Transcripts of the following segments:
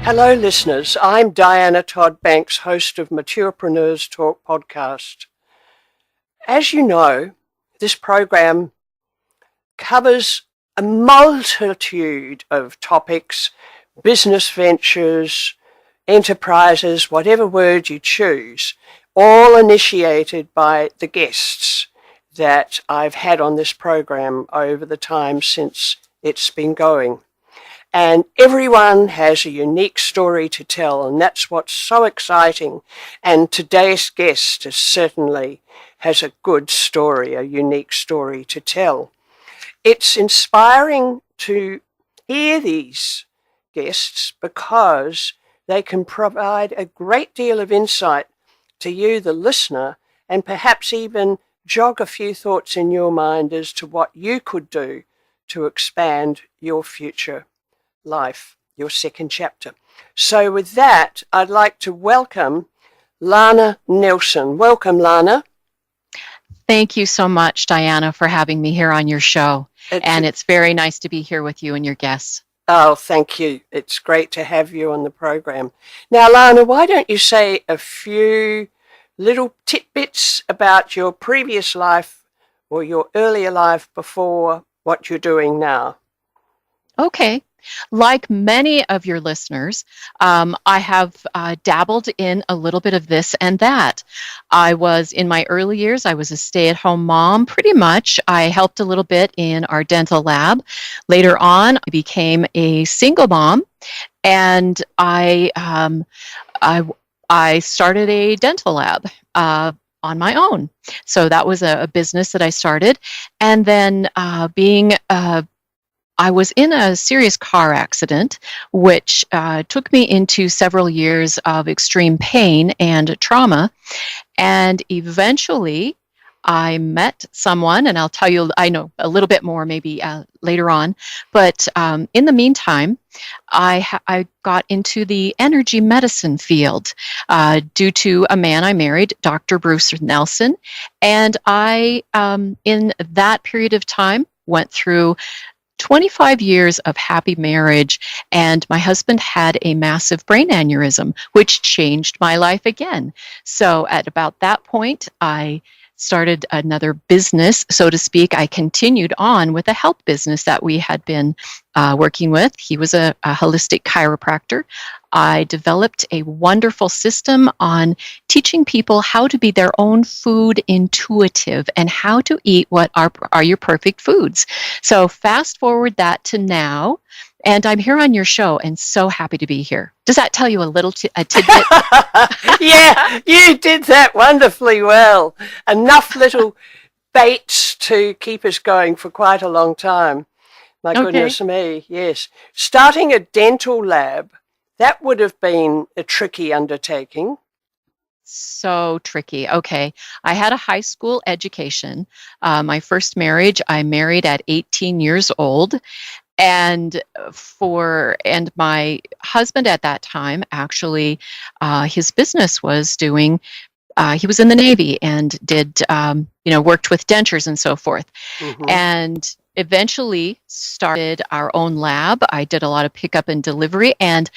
Hello, listeners. I'm Diana Todd Banks, host of Maturepreneurs Talk podcast. As you know, this program covers a multitude of topics, business ventures, enterprises, whatever word you choose, all initiated by the guests that I've had on this program over the time since it's been going. And everyone has a unique story to tell, and that's what's so exciting. And today's guest certainly has a good story, a unique story to tell. It's inspiring to hear these guests because they can provide a great deal of insight to you, the listener, and perhaps even jog a few thoughts in your mind as to what you could do to expand your future life, your second chapter. So with that, I'd like to welcome Lana Nelson. Welcome, Lana. Thank you so much, Diana, for having me here on your show. It's very nice to be here with you and your guests. Oh, thank you. It's great to have you on the program. Now, Lana, why don't you say a few little tidbits about your previous life or your earlier life before what you're doing now? Okay. Like many of your listeners, I have dabbled in a little bit of this and that. In my early years, I was a stay-at-home mom, pretty much. I helped a little bit in our dental lab. Later on, I became a single mom, and I started a dental lab on my own. So that was a business that I started. And then I was in a serious car accident, which took me into several years of extreme pain and trauma. And eventually, I met someone, and I'll tell you, I know a little bit more maybe later on. But in the meantime, I got into the energy medicine field due to a man I married, Dr. Bruce Nelson. And I, in that period of time, went through 25 years of happy marriage, and my husband had a massive brain aneurysm, which changed my life again. So at about that point, I started another business, so to speak. I continued on with a health business that we had been working with. He was a holistic chiropractor. I developed a wonderful system on teaching people how to be their own food intuitive and how to eat what are your perfect foods. So fast forward that to now, and I'm here on your show and so happy to be here. Does that tell you a little a tidbit? Yeah, you did that wonderfully well. Enough little baits to keep us going for quite a long time. My goodness me, yes. Starting a dental lab, that would have been a tricky undertaking. So tricky. Okay. I had a high school education. My first marriage, I married at 18 years old. And my husband at that time, actually, his business was doing, he was in the Navy and did, worked with dentures and so forth. Mm-hmm. And eventually started our own lab. I did a lot of pickup and delivery and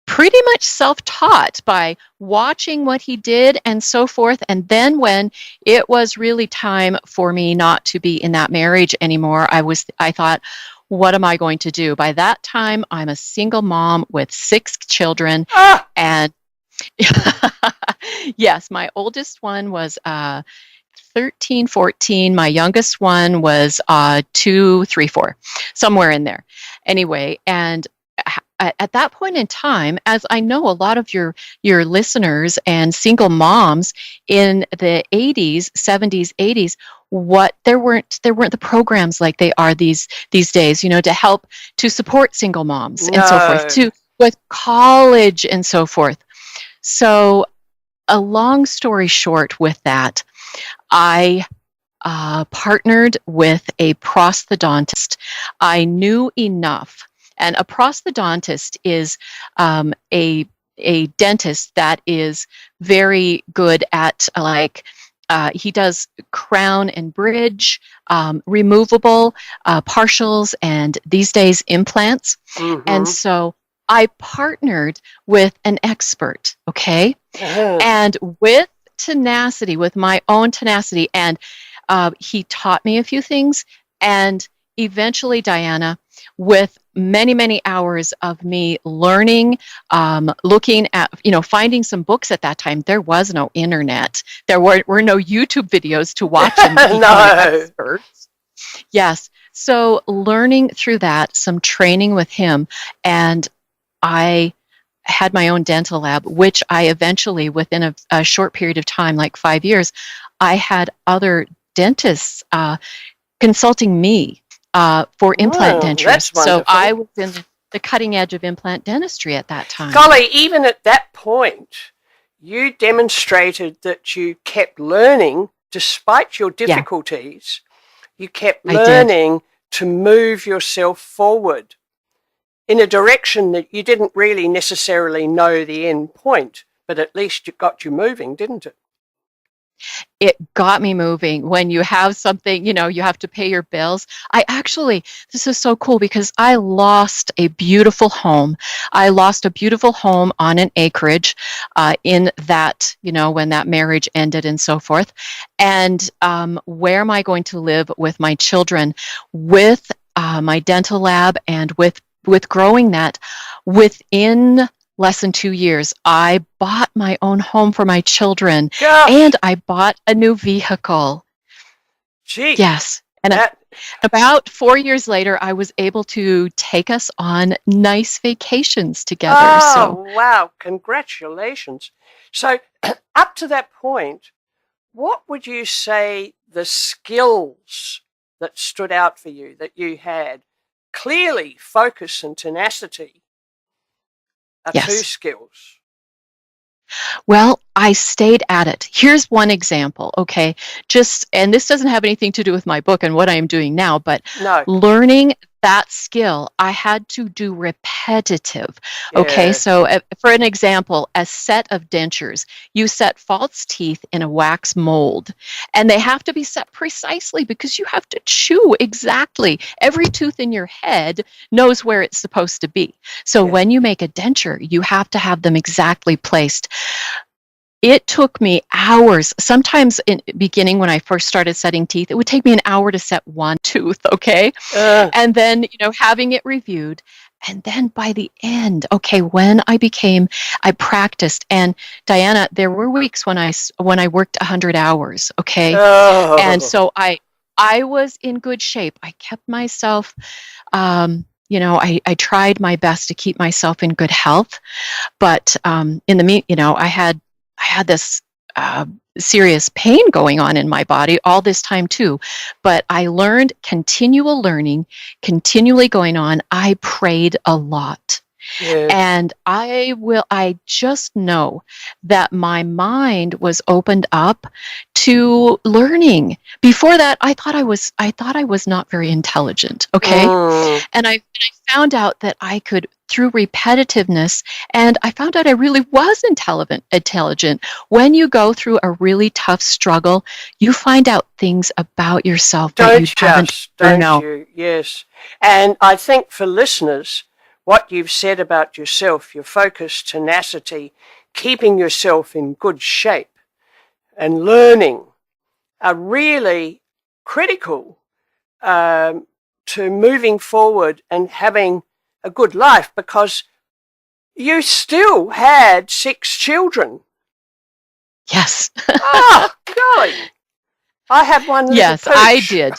pretty much self-taught by watching what he did and so forth. And then when it was really time for me not to be in that marriage anymore, I thought, what am I going to do? By that time, I'm a single mom with 6 children. And yes, my oldest one was 13, 14. My youngest one was 2, 3, 4, somewhere in there. Anyway, and at that point in time, as I know a lot of your listeners and single moms in the 80s, 70s, 80s, there weren't the programs like they are these days, to help to support single moms and so forth, with college and so forth. So a long story short with that, I partnered with a prosthodontist. I knew enough. And a prosthodontist is a dentist that is very good at he does crown and bridge, removable partials, and these days implants. Mm-hmm. And so I partnered with an expert, okay? Uh-huh. And with tenacity, with my own tenacity, and he taught me a few things. And eventually, Diana, with many, many hours of me learning, looking at, finding some books at that time, there was no internet. There were no YouTube videos to watch and become an No. expert. Yes. So learning through that, some training with him, and I had my own dental lab, which I eventually, within a short period of time, like 5 years, I had other dentists consulting me for implant Wow, dentures. that's So I wonderful. was in the cutting edge of implant dentistry at that time. Golly, even at that point, you demonstrated that you kept learning despite your Yeah, difficulties. You kept I did. learning to move yourself forward in a direction that you didn't really necessarily know the end point, but at least it got you moving, didn't it? It got me moving. When you have something, you have to pay your bills. This is so cool because I lost a beautiful home. I lost a beautiful home on an acreage in that, when that marriage ended and so forth. And where am I going to live with my children, with my dental lab, and with growing that within less than 2 years, I bought my own home for my children and Gosh, I bought a new vehicle. gee, Yes. And that, about 4 years later, I was able to take us on nice vacations together. So, oh, wow, congratulations. So, up to that point, what would you say the skills that stood out for you that you had? Clearly, focus and tenacity are two yes. skills. Well, I stayed at it. Here's one example, okay? And this doesn't have anything to do with my book and what I am doing now, but No, learning that skill, I had to do repetitive. Okay, yeah, so for an example, a set of dentures, you set false teeth in a wax mold, and they have to be set precisely because you have to chew exactly. Every tooth in your head knows where it's supposed to be. So yeah. when you make a denture, you have to have them exactly placed. It took me hours. Sometimes in beginning when I first started setting teeth, it would take me an hour to set one tooth, okay? Uh, And then, having it reviewed. And then by the end, okay, I practiced. And Diana, there were weeks when I worked 100 hours, okay? And oh, so I was in good shape. I kept myself, I tried my best to keep myself in good health. But in the I had this uh, serious pain going on in my body all this time too. But I learned continual learning, continually going on. I prayed a lot. yeah. And I just know that my mind was opened up to learning. Before that, I thought I was not very intelligent, okay? Mm, And I found out that I could, through repetitiveness, and I found out I really was intelligent. When you go through a really tough struggle, you find out things about yourself that you haven't ever don't known. you? Yes. And I think for listeners, what you've said about yourself, your focus, tenacity, keeping yourself in good shape, and learning are really critical um, to moving forward and having a good life because you still had 6 children. Yes. Ah, golly. I have one little Yes, I pooch. did.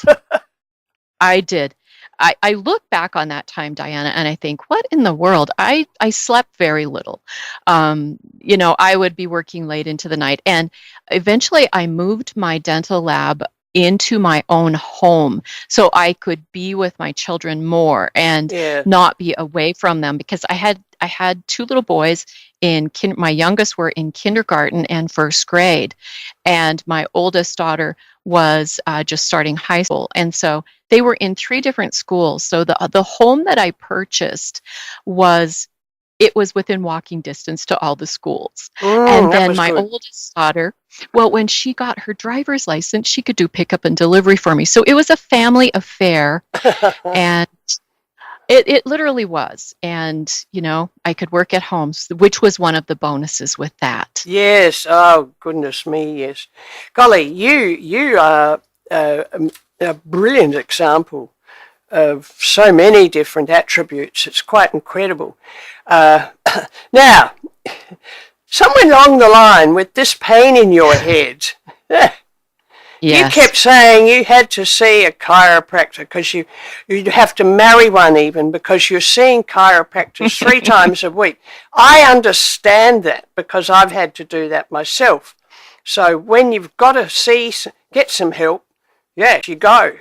I did. I look back on that time, Diana, and I think, what in the world? I slept very little. I would be working late into the night. And eventually I moved my dental lab into my own home so I could be with my children more and Yeah. not be away from them because I had two little boys my youngest were in kindergarten and first grade, and my oldest daughter was just starting high school. And so they were in three different schools. So the home that I purchased was it was within walking distance to all the schools. And That then was my good. oldest daughter, well, when she got her driver's license, she could do pickup and delivery for me. So it was a family affair. And It literally was. And, I could work at home, which was one of the bonuses with that. Yes. Oh, goodness me, yes. Golly, you are a brilliant example of so many different attributes. It's quite incredible. Now, somewhere along the line with this pain in your head, you Yes. kept saying you had to see a chiropractor because you'd have to marry one even because you're seeing chiropractors 3 times a week. I understand that because I've had to do that myself. So when you've got to get some help, yes, you go.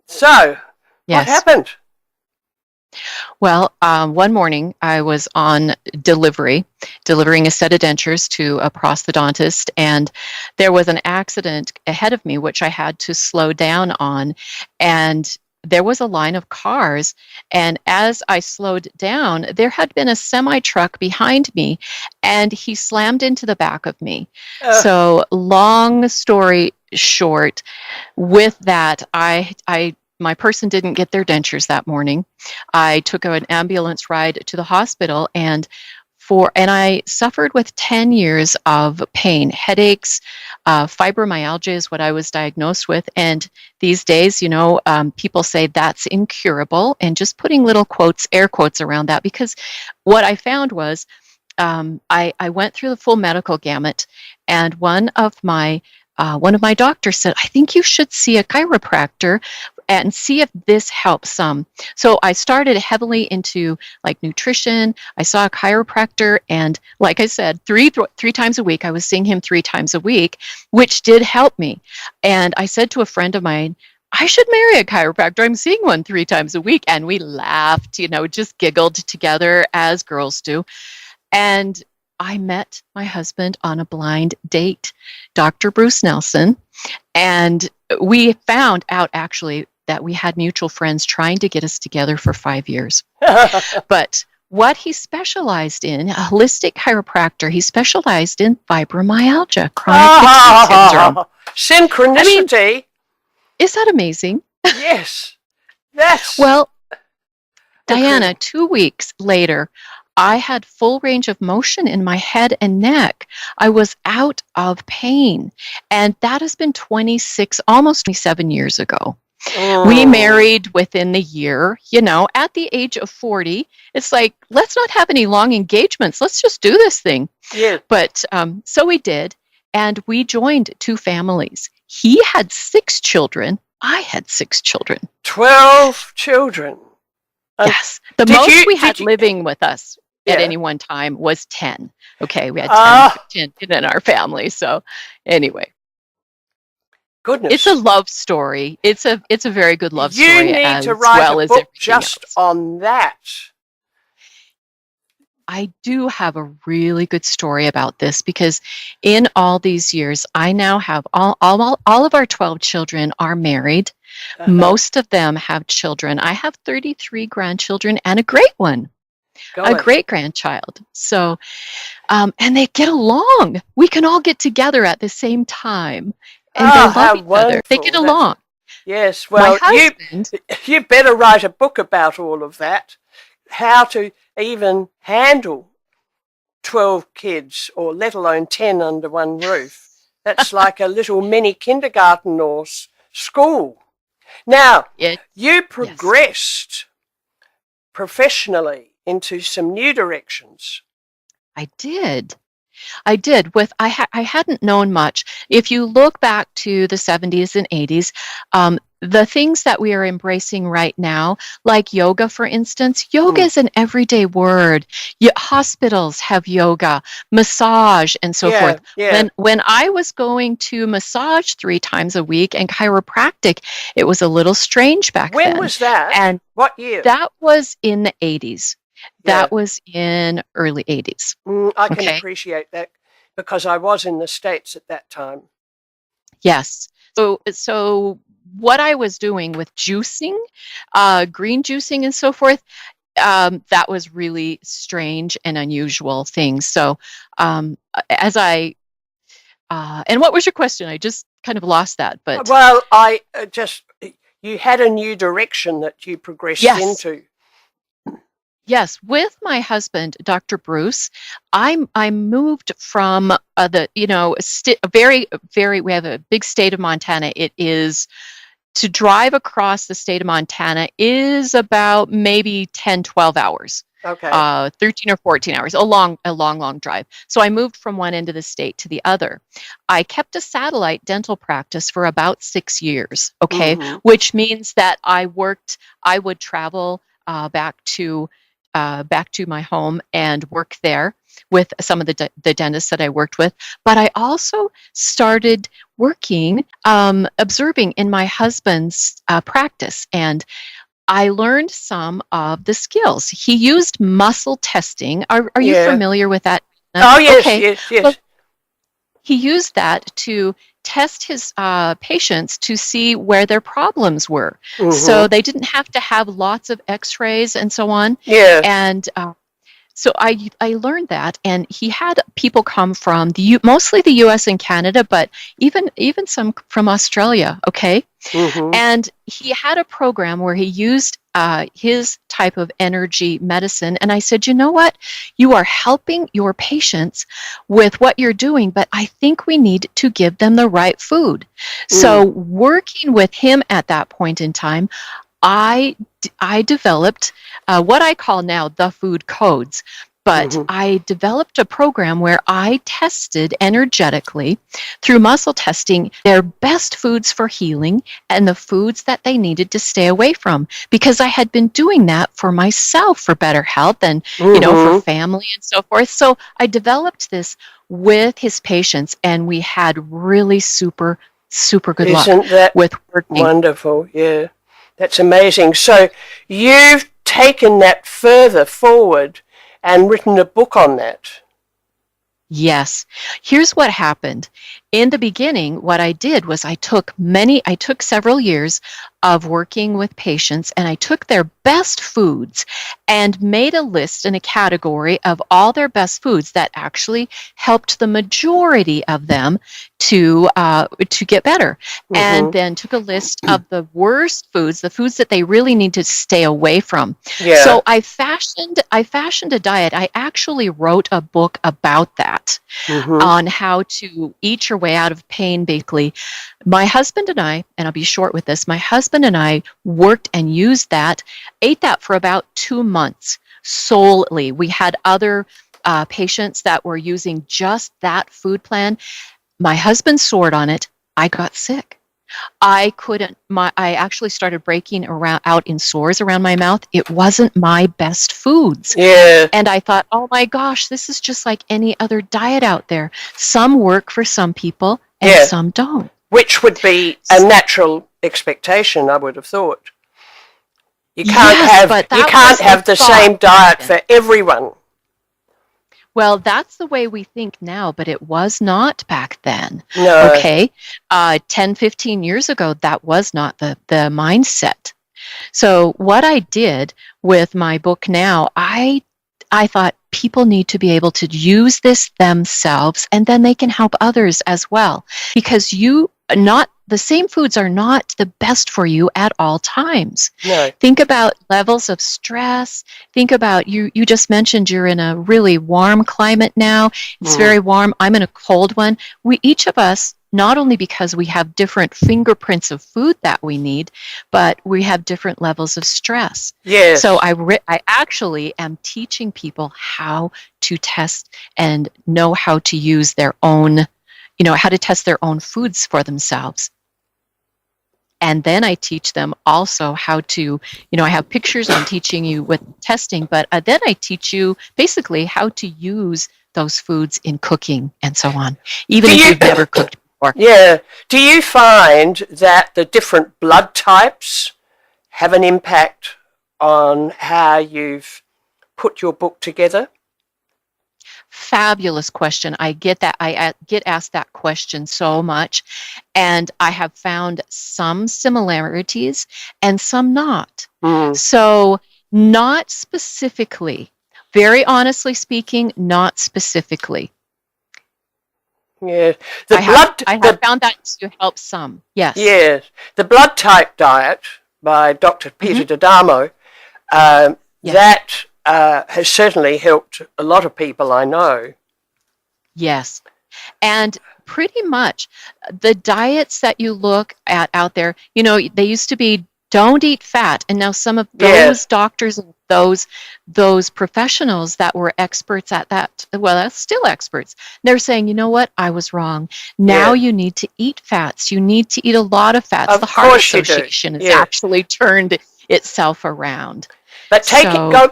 So what Yes. happened? Well, one morning I was on delivering a set of dentures to a prosthodontist, and there was an accident ahead of me, which I had to slow down on. And there was a line of cars, and as I slowed down, there had been a semi-truck behind me, and he slammed into the back of me. Uh, So, long story short, with that, my person didn't get their dentures that morning. I took an ambulance ride to the hospital, and I suffered with 10 years of pain, headaches, fibromyalgia is what I was diagnosed with. And these days, people say that's incurable, and just putting little quotes, air quotes around that, because what I found was I went through the full medical gamut, and one of my doctors said, I think you should see a chiropractor and see if this helps some. So I started heavily into like nutrition. I saw a chiropractor, and like I said, three times a week, I was seeing him 3 times a week, which did help me. And I said to a friend of mine, I should marry a chiropractor. I'm seeing one 3 times a week. And we laughed, just giggled together as girls do. And I met my husband on a blind date, Dr. Bruce Nelson. And we found out actually that we had mutual friends trying to get us together for 5 years. But what he specialized in, a holistic chiropractor, he specialized in fibromyalgia, chronic fatigue syndrome. Synchronicity. Is that amazing? Yes. That's well, incredible. Diana, 2 weeks later, I had full range of motion in my head and neck. I was out of pain. And that has been almost 27 years ago. We married within the year, at the age of 40. It's like, let's not have any long engagements. Let's just do this thing. Yeah. But so we did. And we joined 2 families. He had 6 children. I had 6 children. 12 children. Yes. The most we had living with us at any one time was 10. Okay, we had 10 in our family. So anyway. Goodness. It's a love story. It's a very good love story. You need to write a book just on that. I do have a really good story about this, because in all these years, I now have all of our 12 children are married. Most of them have children. I have 33 grandchildren and a great one, a great grandchild. So, and they get along. We can all get together at the same time, and they love each other. They get along. Yes. Well, you better write a book about all of that. How to even handle 12 kids, or let alone 10 under one roof. That's like a little mini kindergarten or school. Now, you progressed professionally into some new directions. I did. I hadn't known much. If you look back to the 70s and 80s, the things that we are embracing right now, like yoga, for instance, yoga is an everyday word. Hospitals have yoga, massage, and so forth. Yeah. When I was going to massage 3 times a week and chiropractic, it was a little strange back then. When was that? And what year? That was in the 80s. That was in early 80s. I can appreciate that, because I was in the States at that time. Yes. So what I was doing with juicing, green juicing and so forth, that was really strange and unusual things. So and what was your question? I just kind of lost that. But well, you had a new direction that you progressed into. Yes, with my husband, Dr. Bruce, I moved from the very very we have a big state of Montana. It is to drive across the state of Montana is about maybe 10, 12 hours. Okay. 13 or 14 hours, a long drive. So I moved from one end of the state to the other. I kept a satellite dental practice for about 6 years, okay, Mm-hmm. which means that I would travel back to my home and work there with some of the dentists that I worked with. But I also started working, observing in my husband's practice, and I learned some of the skills. He used muscle testing. Are you Yeah. familiar with that? Oh, yes, Okay. yes, Well, yes. he used that to test his patients to see where their problems were. So Mm-hmm. they didn't have to have lots of x-rays and so on. Yeah. And so I learned that, and he had people come from mostly the U.S. and Canada, but even some from Australia. Okay, Mm-hmm. and he had a program where he used his type of energy medicine. And I said, you know what? You are helping your patients with what you're doing, but I think we need to give them the right food. Mm. So working with him at that point in time, I developed what I call now the food codes. But Mm-hmm. I developed a program where I tested energetically through muscle testing their best foods for healing and the foods that they needed to stay away from, because I had been doing that for myself for better health and, for Mm-hmm. family and so forth. So I developed this with his patients, and we had really super, super good luck Isn't that with working. wonderful? Yeah. That's amazing. So you've taken that further forward and written a book on that. Yes. Here's what happened. In the beginning, what I did was I took several years of working with patients, and I took their best foods and made a list in a category of all their best foods that actually helped the majority of them to get better. And Mm-hmm. then took a list of the worst foods, the foods that they really need to stay away from. Yeah. So I fashioned a diet. I actually wrote a book about that, Mm-hmm. on how to eat your way out of pain, basically. My husband and I, and I'll be short with this, my husband and I worked and ate that for about 2 months solely. We had other patients that were using just that food plan. My husband soared on it. I got sick. I couldn't, I actually started breaking out in sores around my mouth. It wasn't my best foods. Yeah. And I thought, oh my gosh, this is just like any other diet out there. Some work for some people and Yeah. some don't. Which would be a natural expectation, I would have thought. You can't Yes, but that was the have the thought same diet then. for everyone. Well, that's the way we think now, but it was not back then. No. Okay. 10, 15 years ago, that was not the mindset. So what I did with my book now, I thought people need to be able to use this themselves, and then they can help others as well, because the same foods are not the best for you at all times. No. Think about levels of stress. Think about you just mentioned you're in a really warm climate now. It's very warm. I'm in a cold one. Each of us, not only because we have different fingerprints of food that we need, but we have different levels of stress. Yes. So I actually am teaching people how to test and know how to use their own, how to test their own foods for themselves. And then I teach them also how to, I have pictures on teaching you with testing, but then I teach you basically how to use those foods in cooking and so on, even if you've never cooked before. Yeah. Do you find that the different blood types have an impact on how you've put your book together? Fabulous question. I get that. I get asked that question so much, and I have found some similarities and some not. So not specifically, very honestly speaking, not specifically. Yeah. I have found that to help some. Yes. Yes. The blood type diet by Dr. Peter D'Adamo, Yes. that has certainly helped a lot of people I know. Yes. And pretty much the diets that you look at out there, they used to be don't eat fat. And now some of those doctors and those professionals that were experts at that, well, that's still experts. They're saying, you know what? I was wrong. Now you need to eat fats. You need to eat a lot of fats. The Heart Association has actually turned itself around. But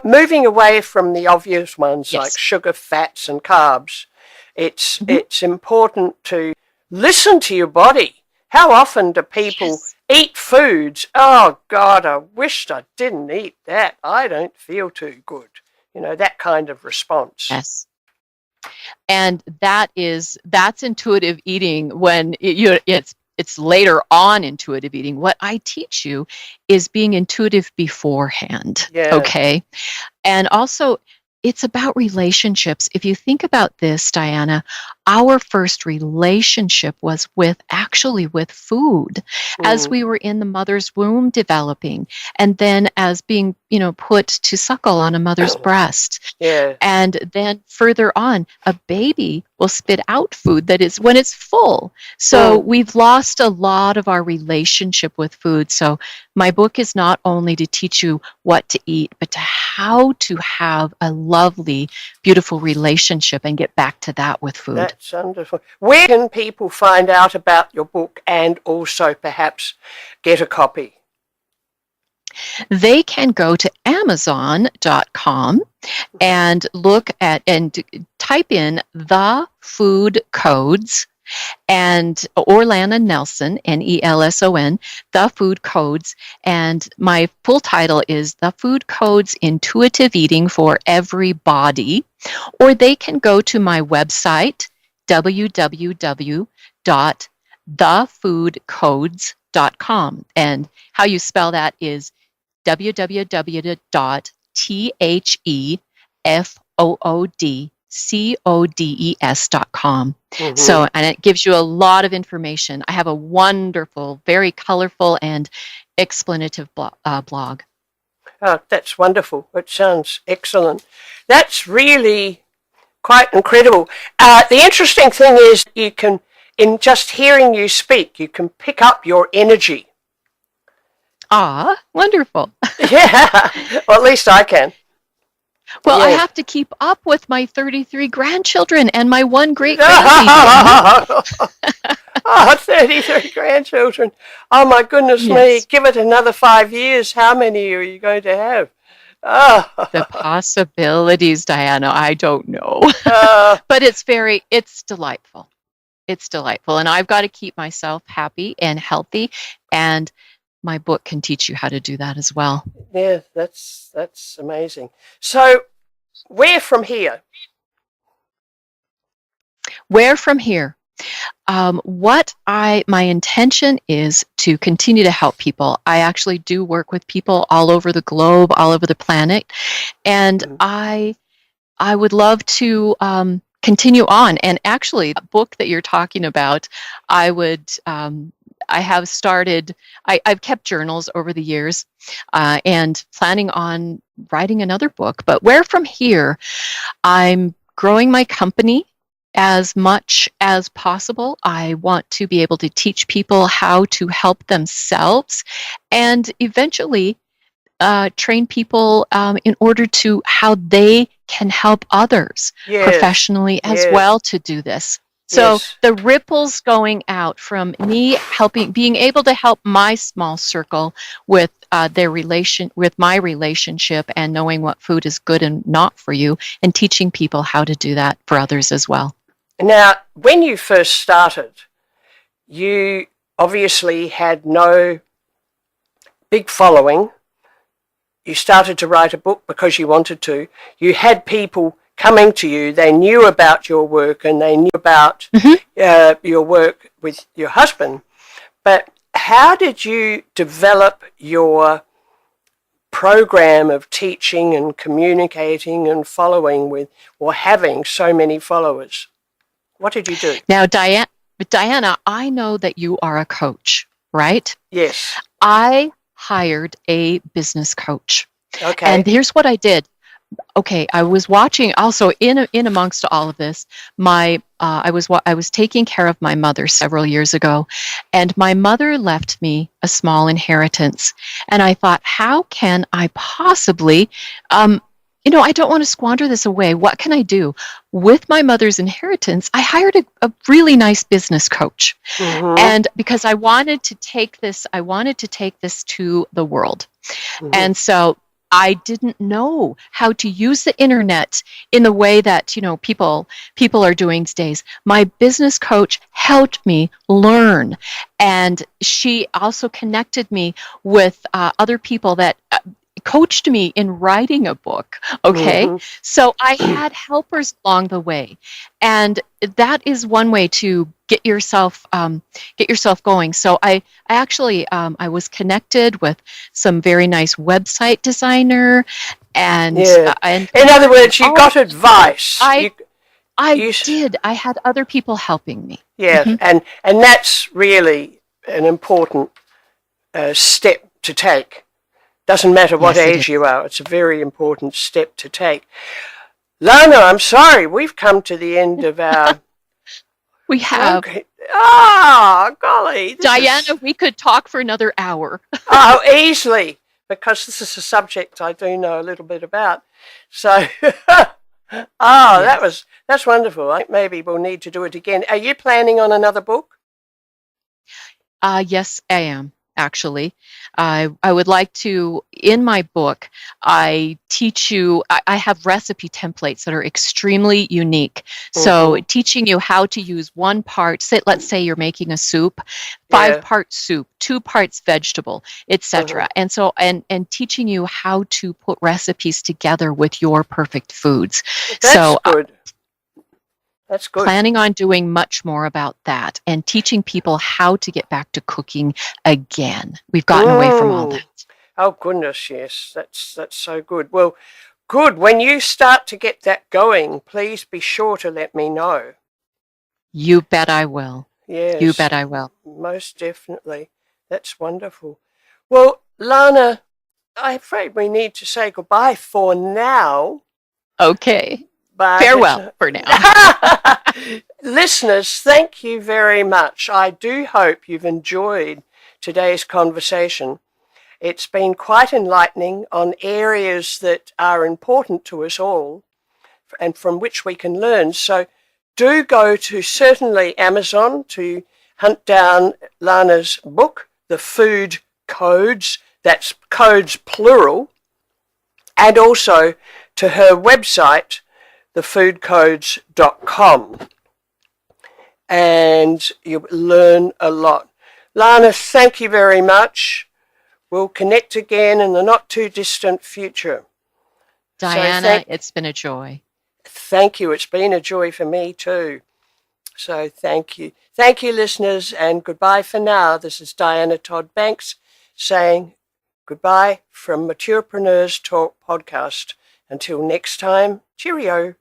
moving away from the obvious ones like sugar, fats, and carbs, it's important to listen to your body. How often do people eat foods? Oh, God, I wished I didn't eat that. I don't feel too good. That kind of response. Yes. And that's intuitive eating when it's later on intuitive eating. What I teach you is being intuitive beforehand. Yeah. Okay. And also, it's about relationships. If you think about this, Diana, our first relationship was actually with food as we were in the mother's womb developing, and then as being, put to suckle on a mother's breast. Yeah. And then further on, a baby will spit out food that is when it's full. So we've lost a lot of our relationship with food. So my book is not only to teach you what to eat, but to how to have a lovely, beautiful relationship and get back to that with food. That's wonderful. Where can people find out about your book and also perhaps get a copy? They can go to Amazon.com and look at and type in The Food Codes or Lana Nelson, Nelson, The Food Codes. And my full title is The Food Codes: Intuitive Eating for Everybody. Or they can go to my website, www.thefoodcodes.com. And how you spell that is www.thefoodcodes.com. So, and it gives you a lot of information. I have a wonderful, very colorful and explanative blog. Oh, that's wonderful. It sounds excellent. That's really quite incredible. The interesting thing is you can, in just hearing you speak, you can pick up your energy. Ah, wonderful. Yeah, well, at least I can. Well, I have to keep up with my 33 grandchildren and my one great grandbaby. 33 grandchildren. Oh, my goodness me. Give it another 5 years. How many are you going to have? The possibilities, Diana, I don't know. But it's delightful. It's delightful. And I've got to keep myself happy and healthy. And my book can teach you how to do that as well. Yeah, that's amazing. So, where from here? Where from here? My intention is to continue to help people. I actually do work with people all over the globe, all over the planet, and I would love to continue on. And actually, the book that you're talking about, I have started, I've kept journals over the years and planning on writing another book. But where from here, I'm growing my company as much as possible. I want to be able to teach people how to help themselves and eventually train people in order to how they can help others professionally as well to do this. So the ripples going out from me being able to help my small circle with with my relationship and knowing what food is good and not for you, and teaching people how to do that for others as well. Now, when you first started, you obviously had no big following. You started to write a book because you wanted to. You had people coming to you. They knew about your work and they knew about your work with your husband. But how did you develop your program of teaching and communicating and following with, or having so many followers? What did you do? Now, Diana, I know that you are a coach, right? Yes. I hired a business coach. Okay. And here's what I did. Okay, I was watching also in amongst all of this. I was taking care of my mother several years ago, and my mother left me a small inheritance. And I thought, how can I possibly, I don't want to squander this away. What can I do with my mother's inheritance? I hired a really nice business coach, Mm-hmm. and because I wanted to take this to the world. Mm-hmm. And so I didn't know how to use the internet in the way that, people are doing these days. My business coach helped me learn, and she also connected me with other people that coached me in writing a book. Okay. Mm-hmm. So I had helpers along the way. And that is one way to get yourself going. So I actually, I was connected with some very nice website designer Yeah. and In other words, you all got advice. I, I You, did. I had other people helping me. yes, Hmm. and that's really an important step to take. Doesn't matter what Yes, it age you is. are. It's a very important step to take. Lana, I'm sorry, we've come to the end of our We have. program. Ah, golly, this Diana, is we could talk for another hour. easily, because this is a subject I do know a little bit about. So, Yes. that's wonderful. I think maybe we'll need to do it again. Are you planning on another book? Yes, I am actually. I would like to, in my book, I teach you, I have recipe templates that are extremely unique. So Mm-hmm. teaching you how to use one part, let's say you're making a soup, Yeah. 5 part soup, 2 parts vegetable, Mm-hmm. etc. And teaching you how to put recipes together with your perfect foods. That's So good. That's good. planning on doing much more about that and teaching people how to get back to cooking again. We've gotten away from all Mm. that. Oh goodness, yes. That's so good. Well, good. When you start to get that going, please be sure to let me know. You bet I will. You Yes, bet I will. most definitely. That's wonderful. Well, Lana, I'm afraid we need to say goodbye for now, Okay. but it's Farewell for now. listeners, thank you very much. I do hope you've enjoyed today's conversation. It's been quite enlightening on areas that are important to us all and from which we can learn. So do go to certainly Amazon to hunt down Lana's book, The Food Codes, that's codes plural, and also to her website, thefoodcodes.com. And you'll learn a lot. Lana, thank you very much. We'll connect again in the not too distant future. So Diana, it's been a joy. thank you. It's been a joy for me too. So thank you. Thank you, listeners, and goodbye for now. This is Diana Todd Banks saying goodbye from Maturepreneurs Talk podcast. Until next time, cheerio.